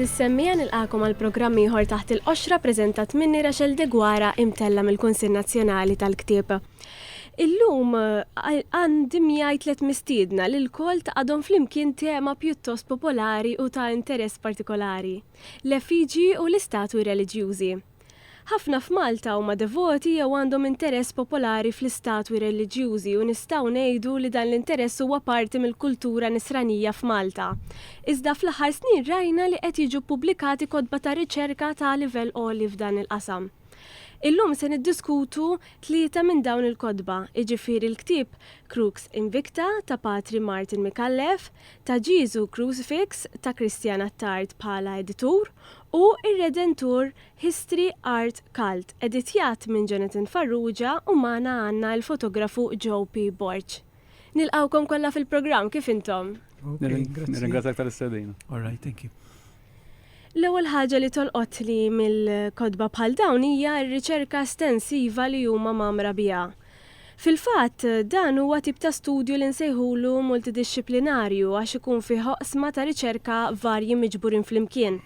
is-semmija nilqakom għal programm ieħor taħt il-qoxra preżentat minni Rachel Degwara imtella mill-Kunsill Nazzjonali tal-Ktieb. Illum għandi miegħi tliet mistiedna li l-kol taqadhom flimkien tema pjuttost popolari u ta' interess partikolari, l-effiġi u l-istatwi reliġjużi. Ħafna f'Malta huma devoti jew għandhom interess popolari fl-istatwi reliġjużi u nistgħu ngħidu li dan l-interess huwa parti mill-kultura nisranija f'Malta. Iżda fl-aħħar snin rajna li qed jiġu pubblikati kotba ta' riċerka ta' livell għoli f'dan il-qasam. Illum se niddiskutu tlieta minn dawn il-kotba, jiġifieri l-ktieb Crux Invicta ta' Patri Martin Micallef, ta' Ġiesu Crucifix ta' Christian Attard bħala editur u ir-Redentur History Art Cult, editjat minn Jonathan Farrugia u magħna għandna l-fotografu Joe P. Borch. Nilqawkom kollha fil-programm kif intom? Nirringrazzjak tal-istedina. All right, thank you. L-ewwel ħaġa li tolqotli mill-kotba bħal dawn hija r-riċerka estensiva li huma mamra biha. Fil-fatt, dan huwa tip ta' studju li nsejħulu multidixxiplinarju għax ikun fih oqsma ta' riċerka varji miġburin flimkien.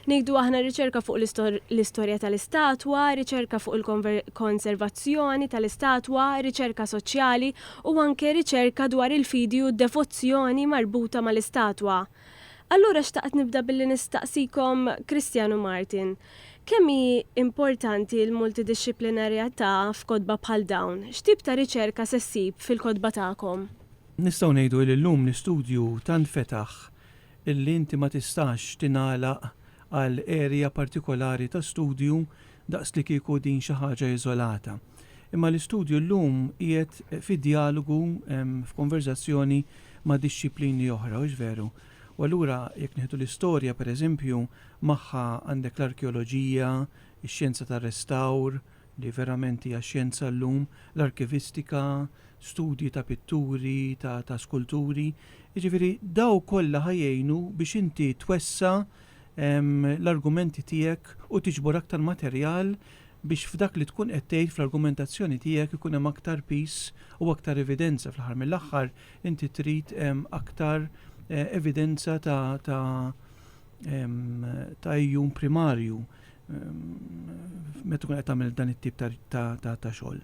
Ngħidu aħna riċerka fuq l-istorja tal-istatwa, riċerka fuq il-konservazzjoni tal-istatwa, riċerka soċjali u anke riċerka dwar il-fidi u d-devozzjoni marbuta mal-istatwa. Allura xtaqt nibda billi nistaqsikom Christian u Martin. Kemm hi importanti l-multidixxiplinarjetà f'kotba bħal dawn? X'tip ta' riċerka se ssib fil-kotba tagħkom? Nistgħu ngħidu li llum l-istudju tant fetaħ illi inti ma tistax tingħalaq għal area partikolari ta' studju daqs li kieku din xi ħaġa iżolata. Imma l-istudju llum qiegħed fi dialogu f'konverzazzjoni ma' dixxiplini oħra, u veru. U allura jekk nieħdu l-istorja pereżempju magħha għandek l-arkeoloġija, ix-xjenza tar-restawr li verament hija xjenza llum, l-arkivistika, studji ta' pitturi, ta' skulturi. Jiġifieri daw kollha ħajjejnu biex inti twessa l-argumenti tiegħek u tiġbor aktar materjal biex f'dak li tkun qed tgħid fl-argumentazzjoni tiegħek ikun hemm aktar peace u aktar evidenza fl-aħħar mill-aħħar inti trid aktar evidenza ta' ejjun primarju meta tkun qed tagħmel dan it-tip ta' xogħol.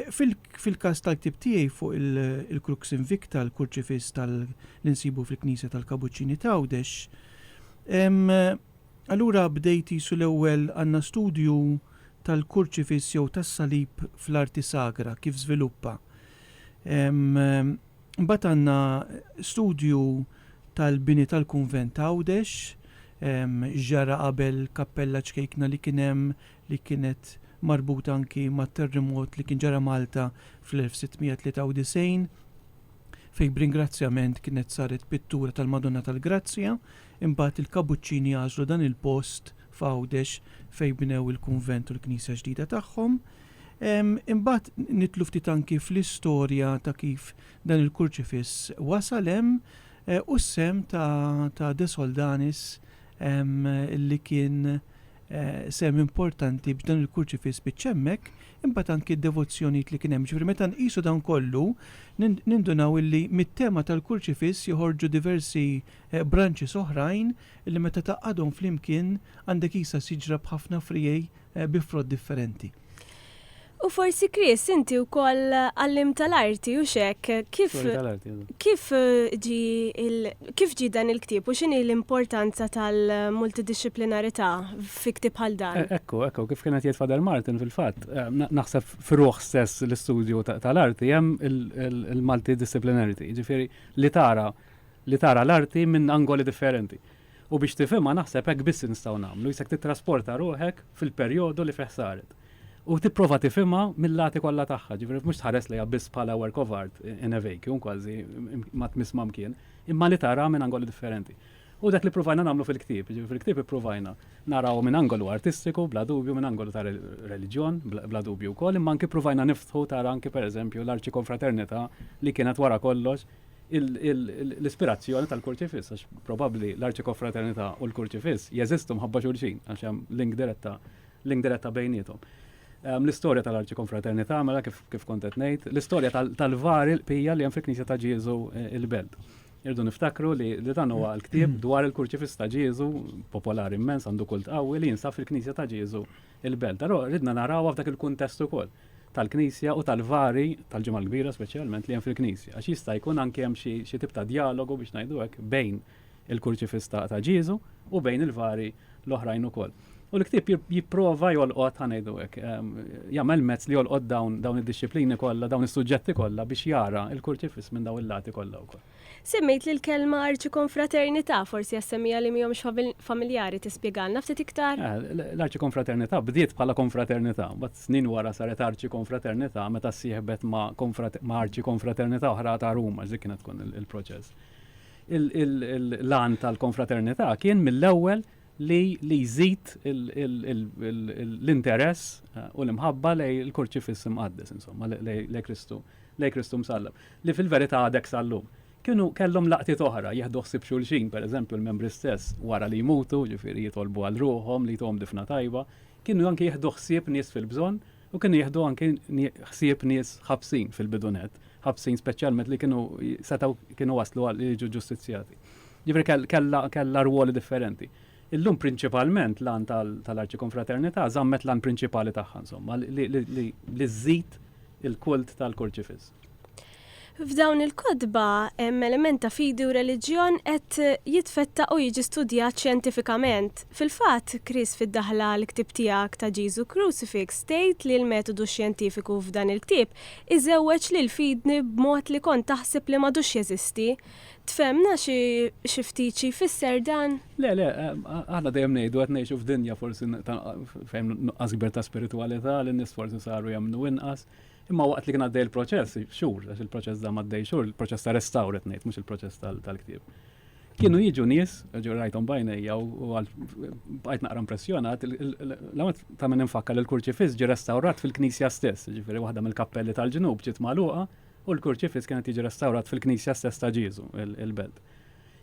Fil-każ tal-ktieb tiegħi fuq il-Crux Invicta, l-Kurċifiss tal-insibu fil-Knisja tal-Kabuċċini ta' Għawdex, allura bdejt isu l-ewwel għandna studju tal-Kurċifiss jew tas-salib fl-arti sagra kif żviluppa. Mbagħad għandna studju tal-bini tal-kunvent Għawdex, ġara qabel kappella ċkejkna li kien hemm li kienet marbuta anki mat-terremot li kien ġara Malta fl-1693 fejn b'ringrazzjament kienet saret pittura tal-Madonna tal-Grazzja, imbagħad il-Kabuċċini għażlu dan il-post f'Għawdex fejn bnew il-kunvent u l-Knisja ġdida tagħhom. Imbagħad nitlu ftit anki fl-istorja ta' kif dan il-Kurċifiss wasal hemm u s-sem ta' De Soldanis li kien sem importanti biex dan il-Kurċifiss biċċemmek, imbagħad anki d-devozzjonijiet li kien hemm. Ġifieri meta nqisu dan kollu nindunaw illi mit-tema tal-Kurċifiss joħorġu diversi branċi oħrajn illi meta taqgħadhom flimkien għandek isa siġra b'ħafna frijej bi frott differenti. U forsi Chris, inti wkoll għallim tal-arti u xek, kif ġi dan il-ktieb u x'inhi l-importanza tal-multidixxiplinarità fi ktieb bħal dan? Ekku, kif kienet jgħid Father Martin fil-fatt, naħseb f'ruħ stess l-istudju tal-arti hemm il-multidisciplinarity, ġifieri li tara l-arti minn angoli differenti. U biex tifhimha naħseb hekk biss nistgħu nagħmlu, jisek titrasporta ruħek fil-perjodu li fih saret. U tipprova tifhimha mill-lati kollha tagħha, ġifieri mhux tħares lejha biss bħala work of art in a vacuum kważi ma tmiss mamkien, imma li tara minn angoli differenti. U dak li provajna nagħmlu fil-ktieb, ġifieri fil-ktieb ipprovajna naraw minn angolu artistiku bla dubju, minn angolu ta' reliġjon bla dubju wkoll, imma anke provajna niftħu tara anke pereżempju l-arċikonfraternità li kienet wara kollox l-ispirazzjoni tal-Kurċifiss, għax probabbli l-arċikonfraternità u l-Kurċifiss jeżistu mħabba xulxin għax hemm link diretta bejniethom. L-istorja tal-arċikonfraternità mela kif kont qed ngħid, l-istorja tal-var il-pija li hemm fil-Knisja ta' Ġiesu il-Belt. Irdu niftakru li dan huwa l-ktieb dwar il-kurċifis ta' Ġiesu, popolari immens, għandu kult qawwi li jinsab fil-Knisja ta' Ġiesu il-Belt. Però ridna narawha f'dak il-kuntest ukoll tal-Knisja u tal-vari tal-ġimgħa l-kbira speċjalment li hemm fil-Knisja. Għax jista' jkun anke hemm xi tip ta' dialogu biex ngħidu hekk bejn il-kurċifis ta' Ġiesu u bejn il-vari l-oħrajn ukoll. U l-ktieb jipprova jolqot ħanejdu hekk, jagħmel mezz li jolqot dawn id-disċiplini kollha, dawn is-suġġetti kollha biex jara l-kurċifis minn dawn il-lati kollha wkoll. Semmejt li l-kelma arċikonfraternità forsi jassemmija li mihomx familjari tispjegalna ftit iktar? L-arċikonfraternità bdiet bħala konfraternità, bat snin wara saret arċikonfraternità meta ssieħbet ma' arċikonfraternità oħra ta' Ruma, dik kienet tkun il-proċess. Il-lan tal-konfraternità kien mill-ewwel li jżid l-interess u l-imħabba lej il-kurċifis imqaddes, insomma, lej Kristu msallab. Li fil-verità għadek sallum. Kellhom laqtiet oħra, jieħdu ħsieb xulxin, pereżempju l-membri stess wara li jmutu, ġifieri jitolbu għal ruħhom li jtuhom difna tajba, kienu anke jieħdu ħsieb nies fil-bżonn u kienu jieħdu anke ħsieb nies ħabsin fil-bidunet, ħabsin speċjalment li kienu waslu għal jiġu ġustizzjati. Ġifieri kellha rwoli differenti. Illum prinċipalment lan tal-arċikonfraternità żammet lan prinċipali tagħha, insomma, li żżid il-kult tal-kurċifis. F'dawn il-kodba hemm element ta' fidi u reliġjon qed jitfettaq u jiġi studjat xjentifikament. Fil-fatt, Chris fid-daħla l-ktieb tiegħek ta' Ġiesu Crucifix tgħid li l-metodu xjentifiku f'dan il-ktieb iżewweġ lil fidni b'mod li kont taħseb li m'għadux jeżisti. Tfemna xi ftit xi jfisser dan? Le, aħna dejjem ngħidu qed ngħixu f'dinja forsi fejn nuqqas kbir ta' spiritwalità li n-nies forsi saru jemmnu inqas. Imma waqt li kien għaddej il-proċess, xhur, għax il-proċess da maddej xhur, il-proċess ta' restawr qed ngħid, mhux il-proċess tal-ktieb. Kienu jiġu nies, rajthom bajnejja u bqajt naqra impressjonat, l-għamet ta' minn infakkar il-kurċifis ġi restawrat fil-Knisja stess, ġifieri waħda mill-kappelli tal-ġnub ġiet magħluqa u l-kurċifis kienet jiġi restawrat fil-Knisja stess ta' Ġiesu, il-Belt.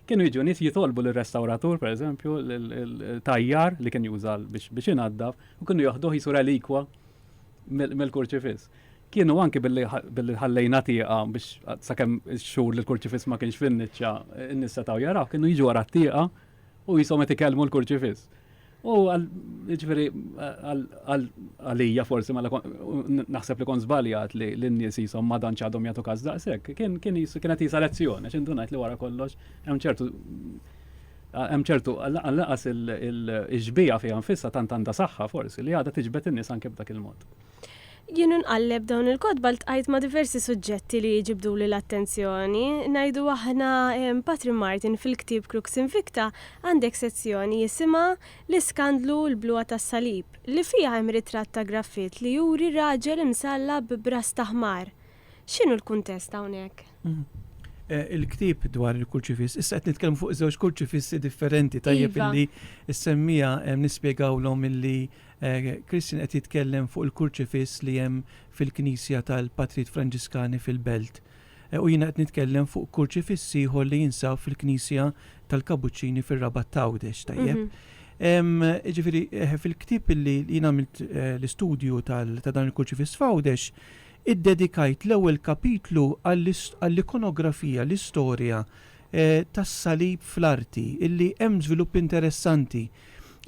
Kienu jiġu nies jitolbu lir-restawratur, pereżempju, l-tajjar li kien juża biex inaddaf u kienu joħduh jisu relikwa mill-kurċifis. Kienu anki billi ħallejna tieqa biex sakemm ix-xhur li l-kurċifis ma kienx fin-niċċa n-nies setgħu jaraw, kienu jiġu wara t-tieqa u jisom qed ikellmu l-kurċifis. U ġifieri għalija forsi naħseb li kon żbaljat li n-nies jisom ma danx għadhom jagħtu każ daqshekk. Kienet jisa lezzjoni, għax intu ngħid li wara kollox hemm ċertu laqas il-ġbija fiha nfissa tant għandha saħħa forsi li għadha tiġbed in-nies anke b'dak il-mod. Jienu nqalleb dawn il-kodba ltqajt ma' diversi suġġetti li jġibdu li l-attenzjoni. Ngħidu aħna Patrick Martin fil-ktieb Crux Invicta għandek sezzjoni jisimha l-iskandlu l-bluwa tas-salib li fiha hemm ritratt ta' graffit li juri raġel imsallab b'ras ta' ħmar. X'inhu l-kuntest hawnhekk? Il-ktieb dwar il-kurċifis, issa qed nitkellmu fuq żewġ kurċifissi differenti tajjeb illi issemmija nispjegawlhom illi Christian qed jitkellem fuq il-kurċifis li hemm fil-Knisja tal-Patrijiet Franġiskani fil-Belt. U jiena qed nitkellem fuq kurċifis ieħor li jinsab fil-Knisja tal-Kabuċċini fir-Rabat Tawdex tajjeb. Ġifieri fil-ktieb illi jiena għamilt l-istudju ta' dan il-kurċifis f'Għawdex iddedikajt l-ewwel kapitlu għall-ikonografija, l-istorja tas-salib fl-arti illi hemm żvilupp interessanti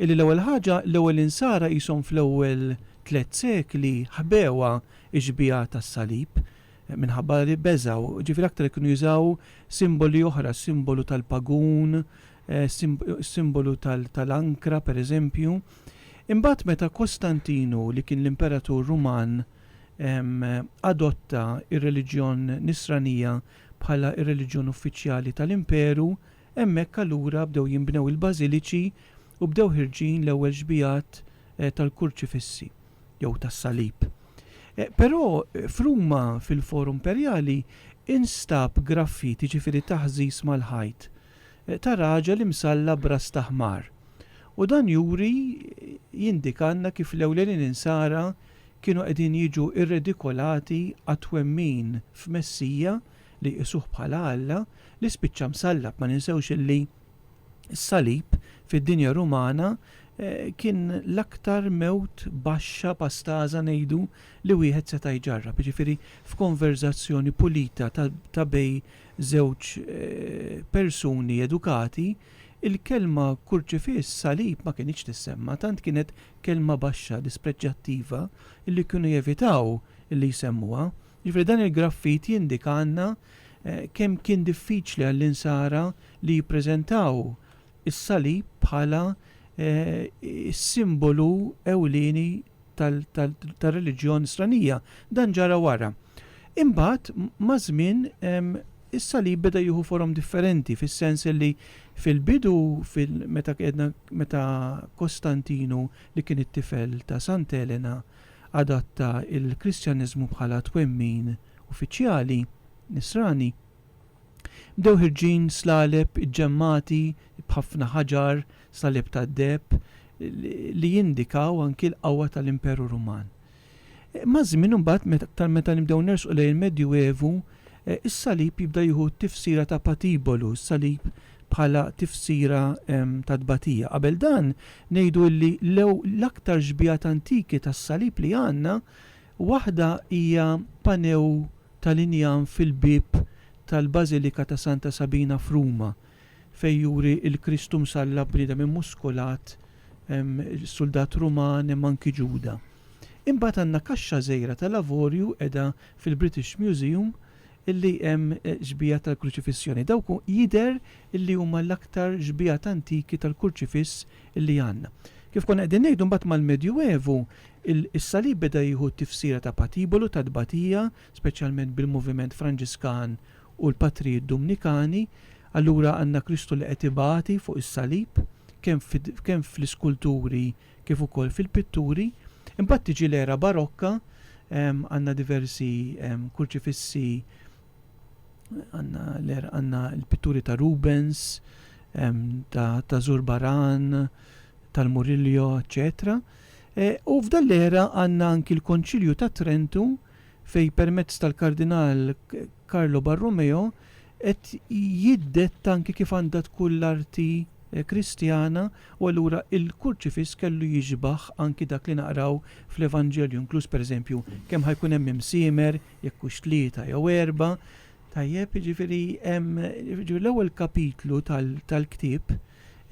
illi l-ewwel ħaġa l-ewwel insara qishom fl-ewwel 3 sekli ħbewa ġbija tas-salib minħabba li beżaw, ġifieri aktar kienu jużaw simboli oħra, simbolu tal-pagun, simbolu tal-ankra pereżempju. Imbagħad meta Kostantinu li kien l-Imperatur Ruman adotta ir-reliġjon Nisranija bħala ir-reliġjon uffiċjali tal-imperu, hemmhekk allura bdew jinbnew il-bażiliċi u bdew ħirġin l-ewwel ġbijat tal-kurċifissi jew tas-salib. Però f'Ruma fil-Forum Imperjali instab graffiti ġifieri taħżis mal-ħajt ta' raġel imsalla b'ras ta' ħmar. U dan juri jindikanna kif l-ewlenin insara kienu qegħdin jiġu irredikolati għat-twemmin f'Messija li jisuh bħala Alla li spiċċa msallab. Ma ninsewx illi s-salib fid-dinja Rumana kien l-aktar mewt baxxa pastaża ngħidu li wieħed seta' jġarrab. Jiġifieri f'konverzazzjoni pulita ta' bej żewġ persuni edukati, il-kelma kurċifiss salib ma kienx tissemma, tant kienet kelma baxxa dispreġġattiva illi kienu jevitaw illi jsemmuha. Jiġifieri dan il-graffiti jindikanna kemm kien diffiċli għall-insara li jippreżentaw is-salib bħala simbolu ewlieni tal-reliġjon Nisranija. Dan ġara wara. Imbagħad ma' żmien is-salib beda jieħu forom differenti fis-sens li fil-bidu meta Kostantinu li kien it-tifel ta' Sant'Elena adatta il-Kristjaniżmu bħala twemmin uffiċjali Nisrani, bdew ħirġin slaleb iġġemmati b'ħafna ħaġar, slaleb ta' deb li jindikaw anki l-qawwa tal-Imperu Ruman. Ma' żmien imbagħad meta nibdew nersqu lejn il-Medjuevu, is-salib jibda jieħu tifsira ta' patibolu, is-salib bħala tifsira ta' tbatija. Qabel dan ngħidu li l-aktar ġbijat antiki tas-salib li għandna waħda hija panew tal-injan fil-bib tal-Bażilika ta' Santa Sabina f'Ruma fejn juri il-Kristu msallab bniedem immuskulat, soldat Ruman hemm anki Ġuda. Imbagħad għandna kaxxa żgħira tal-lavorju qiegħda fil-British Museum illi hemm ġbija tal-kruċifissjoni. Dawk jidher illi huma l-aktar ġbijat antiki tal-kruċifiss illi għandna. Kif konna qegħdin ngħidu mbagħad mal-Medjuevu, is-salib beda jieħu tifsira ta' patibolu ta' tbatija, speċjalment bil-moviment Franġiskan u l-Patrijiet Dominikani. Allura għandna Kristu li qed ibati fuq is-salib kemm fl-iskulturi kif ukoll fil-pitturi. Imbagħad tiġi l-era barokka, għandna diversi kurċifissi, għandna l-pitturi ta' Rubens, ta' Zurbaran, tal-Murillo, eccetera. U f'dan l-era għandna anki l-Konċilju ta' Trentu fej permezz tal-Kardinal Carlo Borromeo qed jiddetta anki kif għandha tkun l-arti Kristjana, u allura il-kurċifiss kellu jiġbaħ anki dak li naqraw fl-Evanġelju, inkluż pereżempju kemm ħajkun hemm imsiemer jekk hux 3 jew 4. Tajjeb, jiġifieri l-ewwel kapitlu tal-ktieb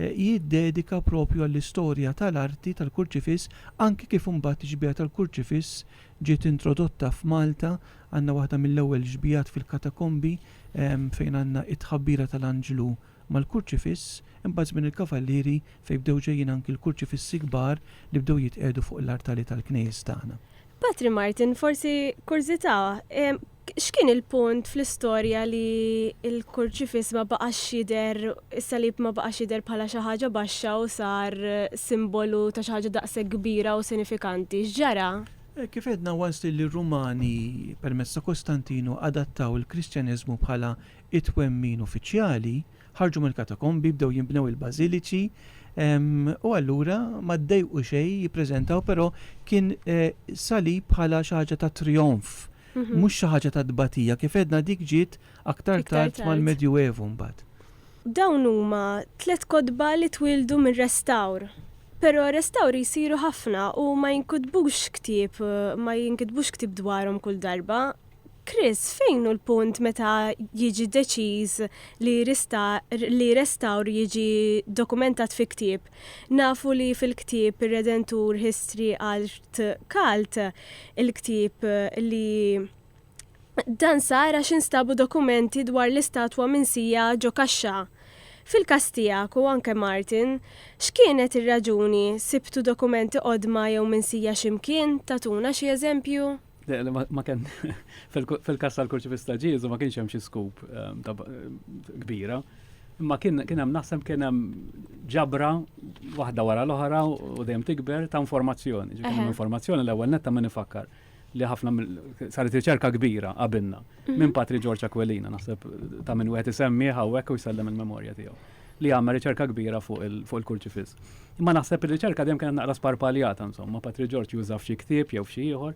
jiddedika propju għall-istorja tal-arti tal-kurċifiss, anki kif imbagħad ġbija tal-kurċifiss ġiet introdotta f'Malta. Għandna waħda mill-ewwel ġbijat fil-katakombi fejn għandna it-tħabbira tal-Anġlu mal-kurċifiss, imbagħad minn il-kavallieri fejn bdew ġejjin anki l-kurċifissi kbar li bdew jitqiegħdu fuq l-artali tal-knejjes tagħna. Patri Martin, forsi kurzità, x'kien il-punt fl-istorja li l-kurċifiss ma baqax jidher, is-salib ma baqax jidher bħala xi ħaġa baxxa u sar simbolu ta' xi ħaġa daqshekk kbira u sinifikanti? X'ġara? Kif edna once li r-Rumani permezz ta' Kostantinu adattaw il-Kristjaneżmu bħala it-twemmin uffiċjali, ħarġu mill-katakombi, bdew jinbnew il-bażiliċi, u allura ma ddejqu xejn jippreżentaw, però kien salib bħala xi ħaġa ta' trionf, mhux xi ħaġa ta' tbatija, kif edna dik ġiet aktar tard mal-Medjuevu mbagħad. Dawn huma 3 kotba li twildu minn restawr. Però restawri jsiru ħafna u ma jinkitbux ktieb dwarhom kull darba. Chris, fejn hu l-punt meta jiġi deċiż li restawr jiġi dokumentat fi ktieb? Nafu li fil-ktieb ir-Redentur History Art Cult, il-ktieb li dan sar għax instabu dokumenti dwar l-istatwa minsija ġo kaxxa. Fil-każ tiegħek u anke Martin, x'kienet ir-raġuni? Sibtu dokumenti qodma jew minsija x'imkien? Tatuna xi eżempju? Ma kien fil-każ tal-kurċifiss ta' Ġiesu ma kienx hemm xi skup kbira. Imma kien hemm naħseb kien hemm ġabra waħda wara l-oħra u dejjem tikber ta' informazzjoni. Ġifieri informazzjoni l-ewwel netta ma nifakkar li ħafna saret riċerka kbira qabilna minn Patri George Aquilina, naħseb ta' min wieħed isemmi hawnhekk u jsellem il-memorja tiegħu li għamel riċerka kbira fuq il-kurċifiss. Imma naħseb ir-riċerka dejjem kienet naqra sparpaljata insomma, Patri George juża f'xi ktieb jew f'xi ieħor,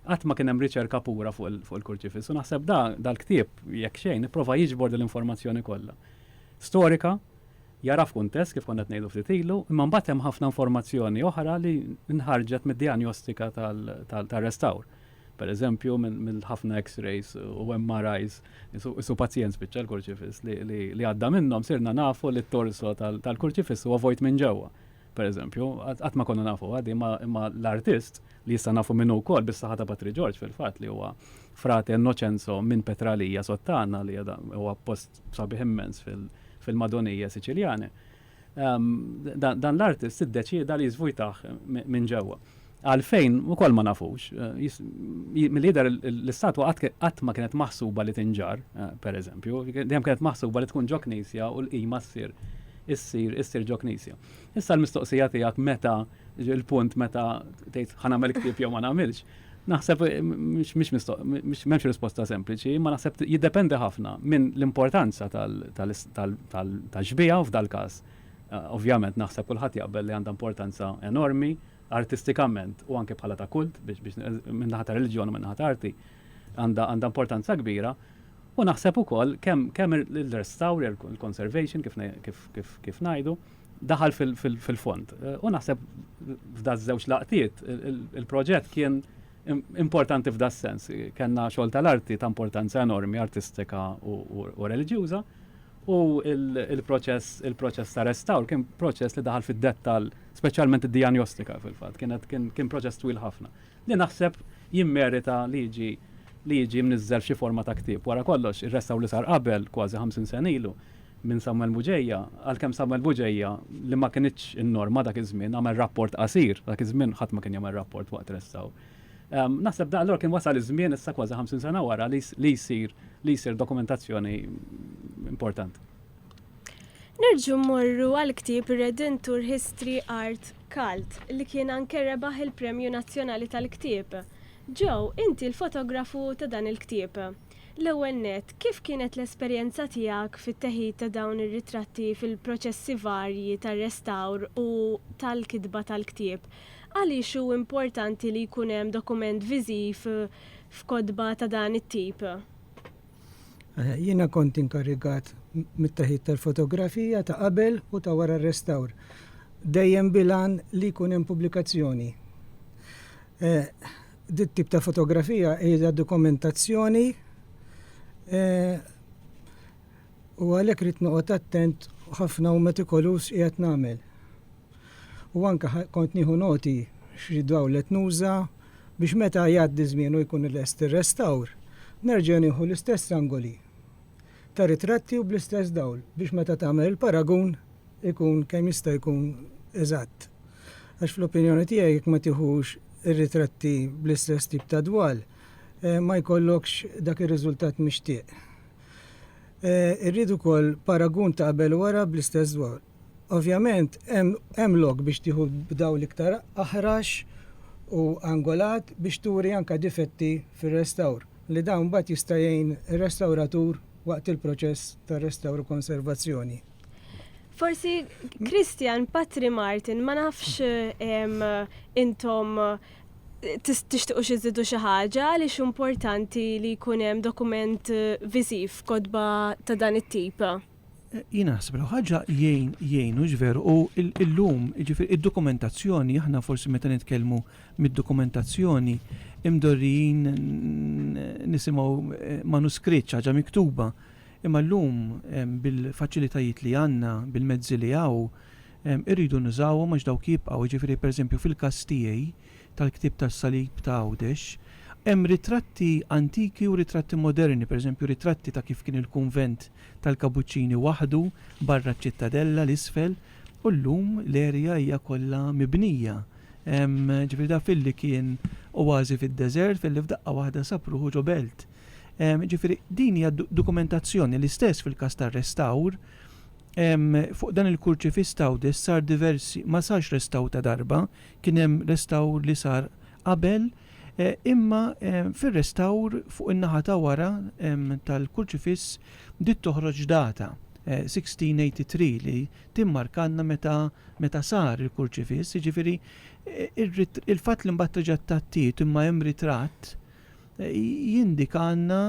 qatt ma kien hemm riċerka pura fuq il-kurċifiss. U naħseb dal-ktieb jekk xejn nipprova jiġbor l-informazzjoni kollha. Storika, jara f'kuntest kif konna qed ngħidu ftit ilu, imma mbagħad hemm ħafna informazzjoni oħra li nħarġet mid-diagnostika tal-restawr. Per eżempju, minn ħafna X-rays u MRIs, isu pazjent spiċċa l-kurċifis li għadda minnhom sirna nafu li t-torso tal-kurċifis huwa vojt minn ġewwa. Per eżempju, qatt ma konna nafu għaddi imma l-artist li jista' nafu minnu wkoll bis-saħħa ta' Patri George fil-fatt li huwa frate Innocenzo minn Petralija Sottana li huwa post sabiħ immens fil-Madonija Siċiljane. Dan l-artist iddeċieda li jiżvujtaħ minn ġewwa. Għalfejn ukoll ma nafux. Mill-lider l-istatwa qatt ma kienet maħsuba li tinġar, per eżempju, dejjem kienet maħsuba li tkun ġo knisja u l-qima issir ġo knisja. Issa l-mistoqsija tiegħek meta il-punt meta tgħid ħanamel ktieb jew ma nagħmilx. Naħseb m'hemmx risposta sempliċi, ma naħseb jiddependi ħafna minn l-importanza tal-ġbija u f'dal każ. Ovvjament naħseb kulħadd jaqbel li għandha importanza enormi artistikament u anke bħala ta' kult biex minn naħa ta' reliġjon u minn naħa ta' arti għandha importanza kbira u naħseb ukoll kemm il-restawr il-conservation kif ngħidu daħal fil-fond. U naħseb f'da żewġ laqtiet il-proġett kien importanti f'da sens. Kenna xogħol tal-arti ta' importanza enormi artistika u reliġjuża u il-proċess ta' restawr kien proċess li daħal fid-dettal, speċjalment id-diagnostika fil-fatt, kien proċess twil ħafna. Li naħseb jimmerita li jiġi mniżżel f'xi forma ta' ktieb. Wara kollox, ir-restawr li sar qabel kważi 50 sen ilu minn Samuel Buġejja, għalkemm Samuel Buġejja li ma kienitx in-norma dak iż-żmien għamel rapport qasir, dak iż-żmien ħadd ma kien jagħmel rapport waqt restawr. Naħseb da allura kien wasal iż-żmien issa kważi 50 sena wara li jsir dokumentazzjoni importanti. Nerġu mmorru għal ktieb Redentor History Art Cult li kien anke rebaħ il-Premju Nazzjonali tal-Ktieb. Joe, inti l-fotografu ta' dan il-ktieb. L-ewwel net, kif kienet l-esperjenza tiegħek fit-teħid ta' dawn ir-ritratti fil-proċessi varji tar-restawr u tal-kitba tal-ktieb? Għaliex hu importanti li jkun hemm dokument viżiv f'kodba ta' dan it-tip? Jiena kont inkarigat mit-taħid tal-fotografija ta' qabel u ta' wara r-restawr. Dejjem bilan li jkun hemm pubblikazzjoni. Dit tip ta' fotografija hija dokumentazzjoni u għalhekk rid noqgħod attent ħafna u metikolus qiegħed nagħmel. U anke kont nieħu noti x'ridwawlet nuża biex meta jgħaddi żmien u jkun lest ir-restawr, nerġa' nieħu l-istess angoli ta' ritratti u bl-istess dawl biex meta tagħmel il-paragun ikun kemm jista' jkun eżatt. Għax fl-opinjoni tiegħi jekk ma tieħux ir-ritratti bl-istess tip ta' dwal, ma jkollokx dak ir-riżultat mixtieq. Irrid ukoll paragun ta' qabel wara bl-istess dwal. Ovvjament, hemm lok biex tieħu b'dawl iktar aħrax u angolat biex turi anke difetti fir-restawr li dawn mbagħad jista' jgħin ir-restawratur waqt il-proċess ta' restawr u konservazzjoni. Forsi Christian, Patri Martin, ma nafx intom tixtiqu iżidu xi ħaġa għaliex importanti li jkun hemm dokument viżiv kodba ta' dan it-tip. Jina naħseb ħaġa jgħinu ġveru u illum id-dokumentazzjoni, aħna forsi meta nitkellmu mid-dokumentazzjoni imdorrijin nisimgħu manuskritt ħaġa miktuba. Imma llum bil-faċilitajiet li għandna, bil-mezzi li hawn, irridu nużawhom għax dawk jibqgħu, jiġifieri pereżempju fil-każ tiegħi tal-ktieb tas-salib ta' Għawdex, hemm ritratti antiki u ritratti moderni, pereżempju ritratti ta' kif kien il-kunvent tal-Kabuċċini waħdu barra ċ-Ċittadella l-isfel u llum l-erja hija kollha mibnija. Ġifieri da filli kien oażi fid-deżert filli f'daqqa waħda sapruħu ġo belt. Ġifieri din hija dokumentazzjoni l-istess fil-każ tar-restawr. Fuq dan il-kurċifiss Għawdex sar diversi, ma sarx restawr ta' darba, kien hemm restawr li sar qabel, imma fir-restawr fuq in-naħa ta' wara tal-kurċifiss dit toħroġ data 1683 li timmarkanna meta sar il-kurċifiss, jiġifieri il-fatt li mbagħad reġgħet tattiet imma hemm ritratt jindikanna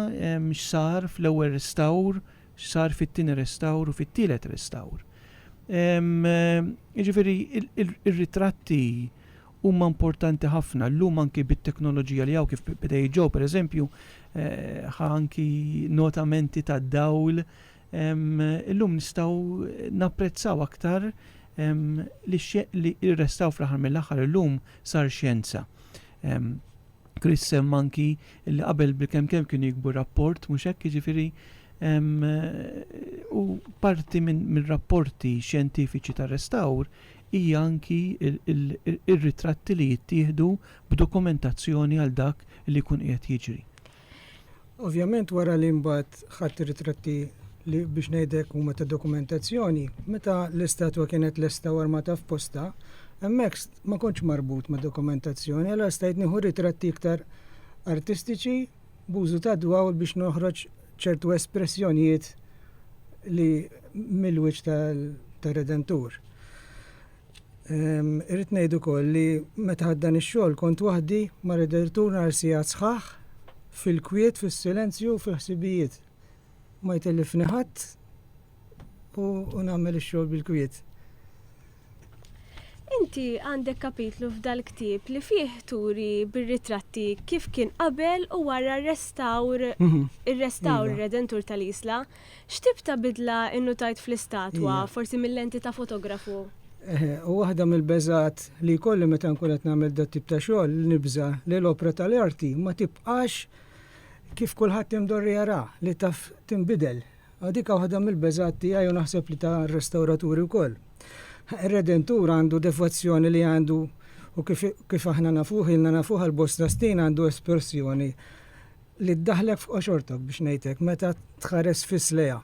x'sar fl-ewwel restawr, x'sar fit-tieni restawr u fit-tielet restawr. Jiġifieri ir-ritratti huma importanti ħafna llum anki bit-teknoloġija li hawn kif beda jiġu pereżempju anki notamenti tad-dawl illum nistgħu napprezzaw aktar li rrestaw fl-aħħar mill-aħħar illum sar xjenza. Chris semma anki li qabel bil-kemm kien jikbu rapport mhux hekk jiġifieri u parti minn rapporti xjentifiċi tar-restawr hija anki ir-ritratti li jittieħdu b'dokumentazzjoni għal dak li jkun qiegħed jiġri. Ovvjament wara li mbagħad ħadd ir-ritratti li biex ngħidlek huma ta' dokumentazzjoni, meta l-istatwa kienet lesta u armata f'posta, hemmhekk ma kontx marbut ma' dokumentazzjoni, allura stajt nieħu ritratti iktar artistiċi b'użu ta' dwawl biex noħroġ ċertu espressjonijiet li mill-wiċċ tar-Redentur. Irrid ngħid ukoll li meta ħaddan ix-xogħol kont waħdi ma' Redentur nhar sigħat sħaħ fil-kwiet, fis-silenzju, fil-ħsibijiet. Ma jtellifni ħadd u nagħmel ix-xogħol bil-kwiet. Inti għandek kapitlu f'dal-ktieb li fih turi bir-ritratti kif kien qabel u wara ir-restawr Redentur tal-Isla. X'tib ta' bidla innutajt fl-istatwa, forsi mill-lenti ta' fotografu? U waħda mill-beżat li jkolli meta nkun qed nagħmel dat tip ta' xogħol nibża li l-opra tal-arti ma tibqax kif kulħadd imdorri jara li taf tinbidel. Dik waħda mill-beżat tiegħi u naħseb li ta' restawraturi wkoll. Ir-Redentur għandu devozzjoni li għandu u kif aħna nafuh għal-bosta stin għandu espressjoni li ddaħlek f'qoxortok biex ngħidlek meta tħares fis-sleja.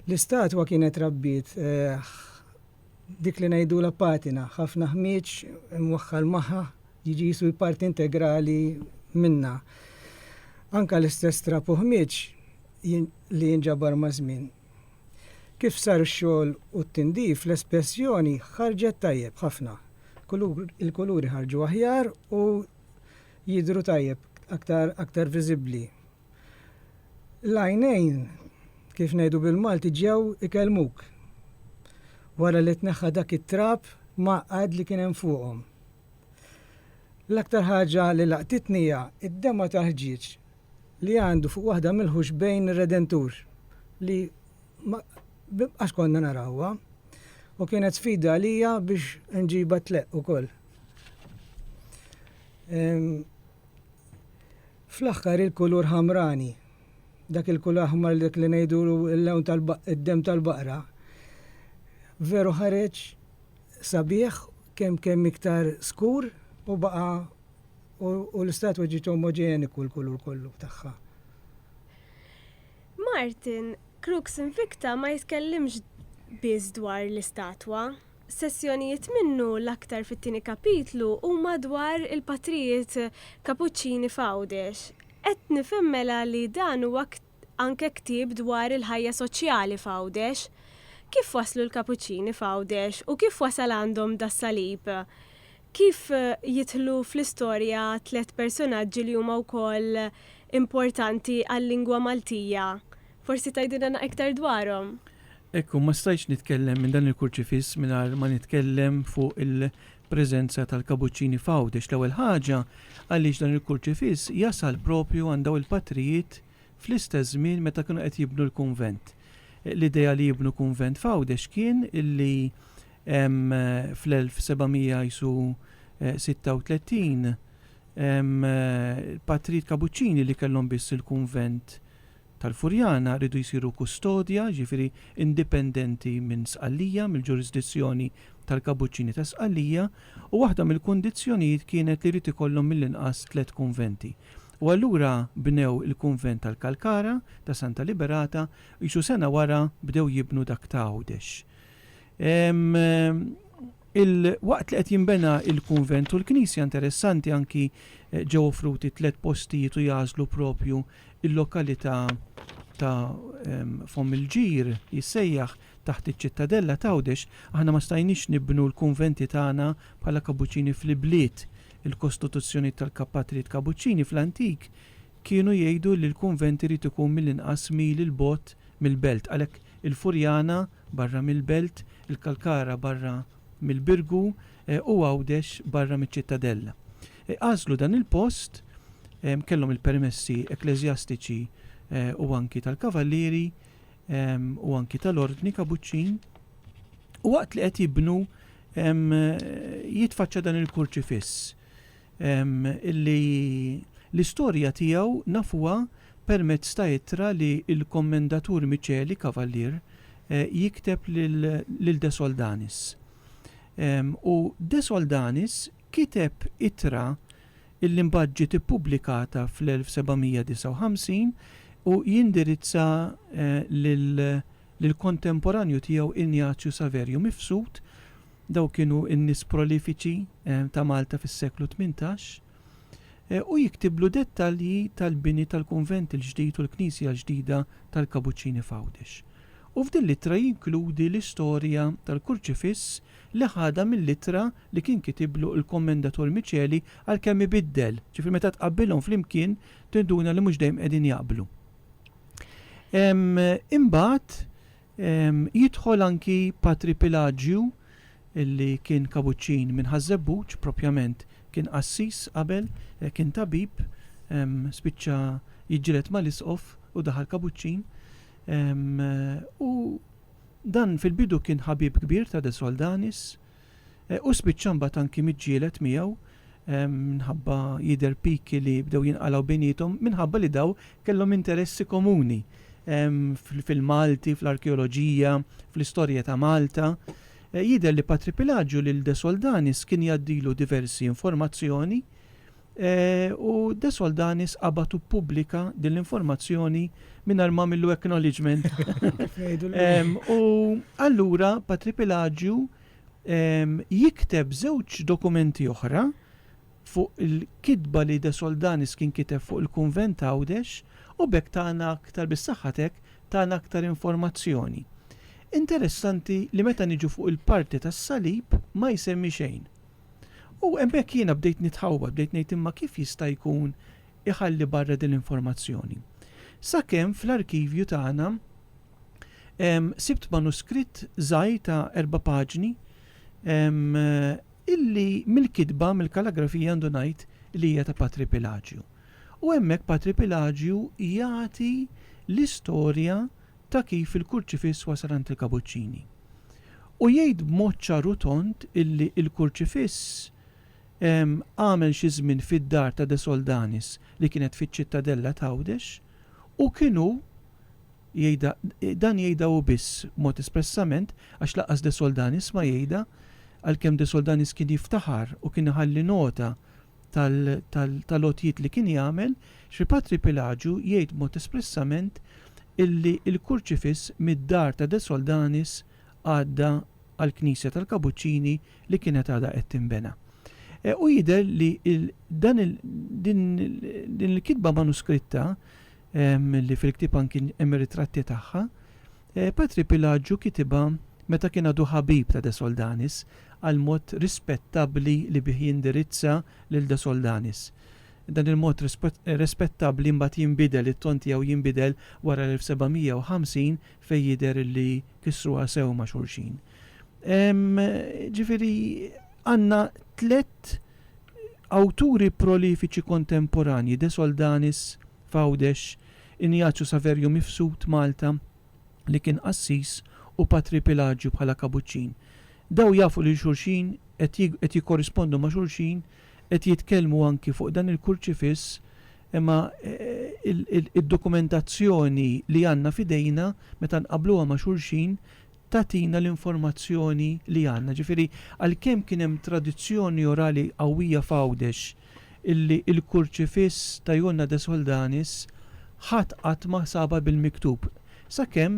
L-istatwa kienet rabbiet dik li ngħidu la patina, ħafna ħmieġ imwaħħal magħha jiġi jisu parti integrali minna. Anka l-istess trapu ħmieġ li jinġabar ma' żmien. Kif sar ix-xogħol u t-tindif l-espressjoni ħarġet tajjeb ħafna. Il-kuluri ħarġu aħjar u jidhru tajjeb aktar viżibbli. L-għajnejn kif ngħidu bil-Malti ġew ikellmuk. Wara li tneħħa dak it-trab maqgħad li kien hemm fuqhom. L-aktar ħaġa li laqtitni hija id-dema ta' ħġieġ li għandu fuq waħda mill-ħux bejn ir-Redentur li għax konna narawha u kienet sfida għalija biex nġiba tleq ukoll. Fl-aħħar il-kulur ħamrani, dak il-kulur ħamar dak li ngħidu l-lawn id-dem tal-baqra, veru ħareġ sabiħ kemm iktar skur u baqa u l-istatwa ġiet omogeniku l-kulur kollu tagħha. Martin, Crux Invicta ma jitkellimx biss dwar l-istatwa. Sessjonijiet minnu l-aktar fit-tieni kapitlu huma dwar il-patrijiet Cappuccini Fawdex. Qed nifhemmela li dan huwa anke ktieb dwar il-ħajja soċjali Fawdex. Kif waslu l-Cappuccini Fawdex u kif wasal għandhom das-salib? Kif jidħlu fl-istorja 3 personaġġi li huma wkoll importanti għal-lingwa Maltija? Forsi tgħidilna iktar dwarhom. Ekku, ma stajx nitkellem minn dan il-kurċifiss mingħajr ma nitkellem fuq il-preżenza tal-Cappuccini Fawdex. L-ewwel ħaġa għaliex dan il-kurċifiss jasal propju għand dawn il-patrijiet fl-istess żmien meta kienu qed jibnu l-kunvent. L-idea li jibnu kunvent Fawdex kien illi fl-1736 patrijiet Cappuccini li kellhom biss il-kunvent tal-Furjana rridu jsiru kustodja, ġifieri indipendenti minn Sqallija, mill-ġurisdizzjoni tal-Cappuccini ta' Sqallija, u waħda mill-kundizzjonijiet kienet li jrid ikollhom mill-inqas 3 kunventi. U allura bnew il-kunvent tal-Kalkara ta' Santa Liberata, ixu sena wara bdew jibnu dak ta' Għawdex. Waqt li qed jinbena il-kunvent u l-Knisja interessanti anki ġew offruti 3 postijiet u jażlu propju il-lokalità ta' Fom il-Ġir jissejjaħ taħt iċ-ċittadella ta' Għawdex. Aħna ma stajniex nibnu l-kunventi tagħna bħala Cappuccini fl-bliet. Il-kostituzzjoni tal-patrijiet Cappuccini fl-antik kienu jgħidu li l-kunvent irid ikun mill-inqas mil il-bot mill-belt, għalhekk il-Furjana barra mill-Belt, il-Kalkara barra mill-Birgu u Għawdex barra mill-Ċittadella. Għażlu dan il-post kellhom il-permessi ekleżjastiċi u anki tal-Kavallieri u anki tal-Ordni Kabuċċin u waqt li qed jibnu jitfaċċa dan il-kurċifiss illi l-istorja tiegħu nafuha permezz ta' ittra li l-Kommendatur Miċeli Kavallier jikteb lil De Soldanis. U De Soldanis kiteb ittra illi mbagħad ippubblikata fl-1759 u jindirizza lill-kontemporanju tiegħu Ignazio Saverio Mifsud, daw kienu n-nies prolifiċi ta' Malta fis-seklu 18 u jiktiblu dettalji tal-bini tal-kunvent il-ġdid u l-Knisja l-ġdida tal-Kabuċċini f'Għawdex. U f'din littra jinkludi l-istorja tal-kurċifiss li ħada mill-littra li kien kitiblu l-Kommendatur Miċeli għalkemm ibiddel, ġifri meta tqabbilhom flimkien tinduna li mhux dejjem qegħdin jaqblu. Imbagħad jidħol anki Patri Pelagju illi kien Kabuċċin minn Ħażebbuġ, propjament kien qassis qabel, kien tabib, spiċċa jiġġieled mal-isqof u daħal Kabuċċin. U dan fil-bidu kien ħabib kbir ta' De Soldanis u spiċċa mbagħad anki miġġieled miegħu minħabba jidher piki li bdew jinqalgħu bejniethom minħabba li daw kellhom interessi komuni fil-Malti, fl-arkeoloġija, fl-istorja ta' Malta. Jidher li Patri Pelagju lil De Soldanis kien jgħaddilu diversi informazzjoni u De Soldanis qabad pubblika din l-informazzjoni mingħajr ma millu acknowledgement. U allura Patri Pelagju jikteb żewġ dokumenti oħra fuq il-kitba li De Soldanis kien kiteb fuq il-kunvent ta' Għawdex u bekk tagħna aktar bis-saħħatek tagħna aktar informazzjoni. Interessanti li meta niġu fuq il-parti tas-salib ma jsemmi xejn. U hemmhekk jiena bdejt nitħawwa, bdejt ngħid imma kif jista' jkun iħalli barra din l-informazzjoni. Sakemm fl-arkivju tagħna sibt manuskritt żgħir ta' 4 paġni illi mill-kitba mill-kaligrafija għandu ngħid li hija ta' Patri Pelagju. U hemmhekk Patri Pelagju jagħti l-istorja ta' kif il-kurċifiss wasal għand il-Kabuċċini. U jgħid b'mod ċaru tont illi il-kurċifiss għamel xi żmien fid-dar ta' De Soldanis li kienet fiċ-Ċittadella ta' Għawdex u kienu dan jgħidha u biss mod espressament għax laqqas De Soldanis ma jgħidha għalkemm De Soldanis kien jiftaħar u kien iħalli nota tal-lotjiet li kien jagħmel, xi Patri Pelagju jgħid mod espressament illi il-kurċifiss mid-dar ta' De Soldanis għadda għall-Knisja tal-Kabuċċini li kienet għadha qed tinbena. U jidher li din il-kitba manuskritta li fil-ktieb anki hemm ritratti tagħha, Patri Pelagju kitibha meta kien għadu ħabib ta' De Soldanis għal mod rispettabbli li bih jindirizza lil De Soldanis. Dan il-mod rispettabbli mbagħad jinbidel it-ton tiegħu jinbidel wara l-1750 fejn jidher li kisruha sew ma' xulxin. Ġifieri għandna 3 awturi prolifiċi kontemporanji, De Soldanis f'Għawdex, Ignazio Saverio Mifsud Malta li kien qassis u Patri Pelagju bħala Kabuċċin. Daw jafu li xulxin qed jikkorrispondu ma' xulxin, qed jitkellmu anki fuq dan il-kurċifiss, imma id-dokumentazzjoni li għandna fidejna meta nqabluha ma' xulxin tatina l-informazzjoni li għandna. Ġifieri għalkemm kien hemm tradizzjoni orali qawwija f'Għawdex illi l-kurċifiss ta' Jonna De Soldanis ħadd qatt ma saba bil-miktub. Sakemm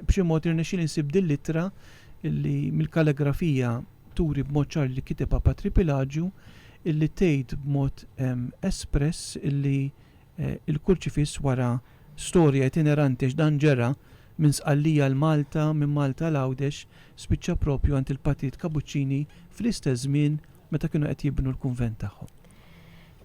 b'xi mod irnexxiel insib din littra illi mill-kaligrafija turi b'mod ċar li kitibha Patri Pelagju illi tgħid b'mod espress illi il-kurċifiss wara storja itineranti x'dan ġara minn Sqallija l-Malta, minn Malta l-Għawdex, spiċċa propju għand il-Patrit Kabuċċini fl-istess żmien meta kienu qed jibnu l-kunvent tagħhom.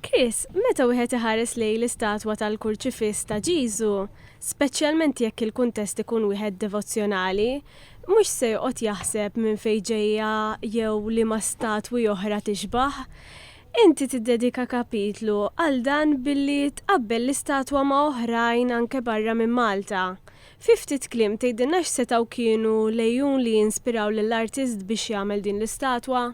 Chris, meta wieħed iħares lej l-istatwa tal-Kurċifiss ta' Ġiżu, speċjalment jekk il-kuntest ikun wieħed devozzjonali, mhux se joqgħod jaħseb minn fejn ġejja jew liema statwi oħra tixbaħ. Inti tiddedika kapitlu għal dan billi tqabbel l-istatwa ma' oħrajn anke barra minn Malta. Fi ftit kliem tgħidilna x'setgħu kienu lejjun li jinspiraw lill-artist biex jagħmel din l-istatwa?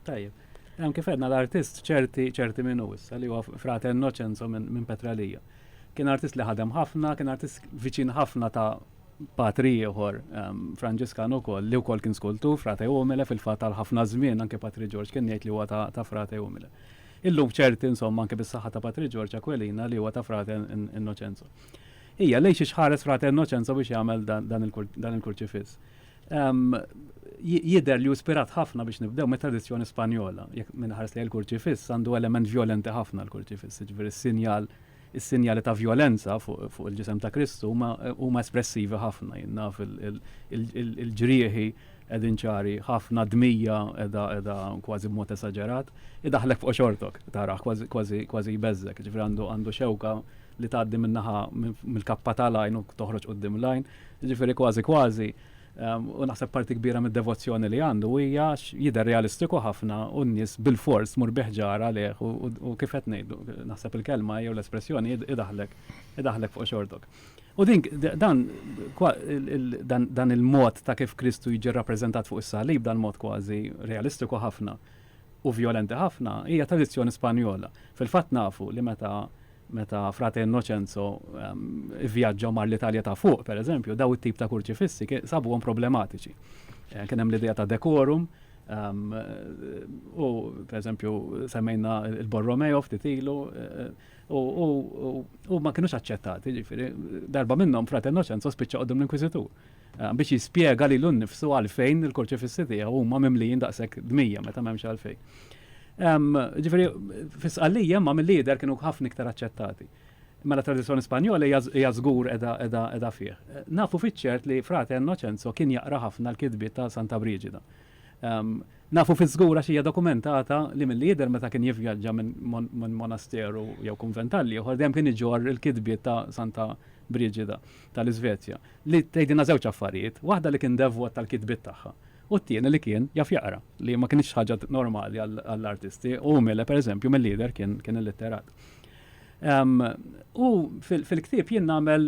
Tajjeb. Kif għedna l-artist ċerti minnu issa li huwa frate Innocenzo minn Petralija. Kien artist li ħadem ħafna, kien artist viċin ħafna ta' patri ieħor Franġiskan ukoll li wkoll kien skultur frate Umile fil-fatt tal ħafna żmien anke Patri George kien jgħid li huwa ta' frate Umile. Illum ċerti insomma anke bis-saħħa ta' Patri George Aquilina li huwa ta' frate Innocenzo. Hija lejn xi ħares frate Innocenzo biex jagħmel dan il-kurċifiss. Jidher li ispirat ħafna biex nibdew mit tradizzjoni Spanjola. Jekk minħares li l-kurċifiss għandu element violenti ħafna l-kurċifiss, ġifieri is-sinjali ta' violenza fuq il-ġisem ta' Kristu huma espressivi ħafna. Naf il-ġrieħi qegħdin ċari ħafna dmija qiegħda kważi b'mod esaġerat, idaħlek fuq xortok taraħ kważi jbeżżek, ġifieri għandu xewka li tgħaddi minnaħa mill-kappa tal-għajn u toħroġ quddiem l-għajn, ġifieri kważi. U naħseb parti kbira mid-devozzjoni li għandu hija jidher realistiku ħafna u n-nies bil-fors mur biħġara għalih u kif qed ngħidu naħseb il-kelma jew l-espressjoni idaħlek fuq xortok. U dan il-mod ta' kif Kristu jiġi rappreżentat fuq is-salib dan mod kważi realistiku ħafna u violenti ħafna hija tradizzjoni Spanjola. Fil-fatt nafu li meta frate Innocenzo vjaġġaw mar l-Italja ta' fuq, per eżempju, daw it-tip ta' kurċifissi sabuhom problematiċi. Kien hemm l-idea ta' dekorum, u per eżempju semmejna il-Borromeo ftit ilu, u ma kinux aċċettati, ġifieri darba minnhom frate Innocenzo spiċċa qudiem l-Inkwiżitur biex jispjega lilu nnifsu għalfejn il-kurċifissi tiegħu huma mimlijin daqshekk dmija meta m'hemmx għalfejn. Ġifieri fis-qallija ma mill-lider kienu ħafna iktar aċċettati. Mela tradizzjoni Spanjola hija żgur qiegħda fih. Nafu fiċ-ċert li frate Innocenzo kien jaqra ħafna l-kitbiet ta' Santa Brigida. Nafu fiż-żgura xi hija dokumentata li mill-lider meta kien jivvjaġġa minn monasteru jew kunvent ieħor dejjem kien iġor il-kitbiet ta' Santa Brigida tal-Iżvezja. Li tgħidilna żewġ affarijiet, waħda li kien devot tal-kitbiet tagħha. U t-tieni li kien jaf jaqra, li ma kienx ħaġa normali għall-artisti. U Umile, per eżempju, mill-lider kien il-litterat. U fil-ktieb jien nagħmel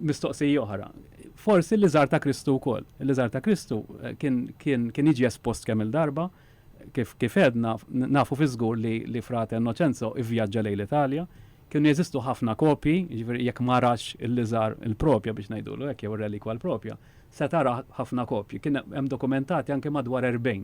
mistoqsija oħra. Forsi l-iżgħar ta' Kristu wkoll. L-iżgħar ta' Kristu kien jiġi espost kemm il-darba, kif edna nafu fi żgur li frate Innocenzo ivvjaġġa lejn l-Italja. Kienu jeżistu ħafna kopji, jiġifieri jekk marax il-liżgħar il-propja biex ngħidulu hekk jew ir-relikwa l-propja, se tara ħafna kopji. Kien hemm dokumentati anke madwar 40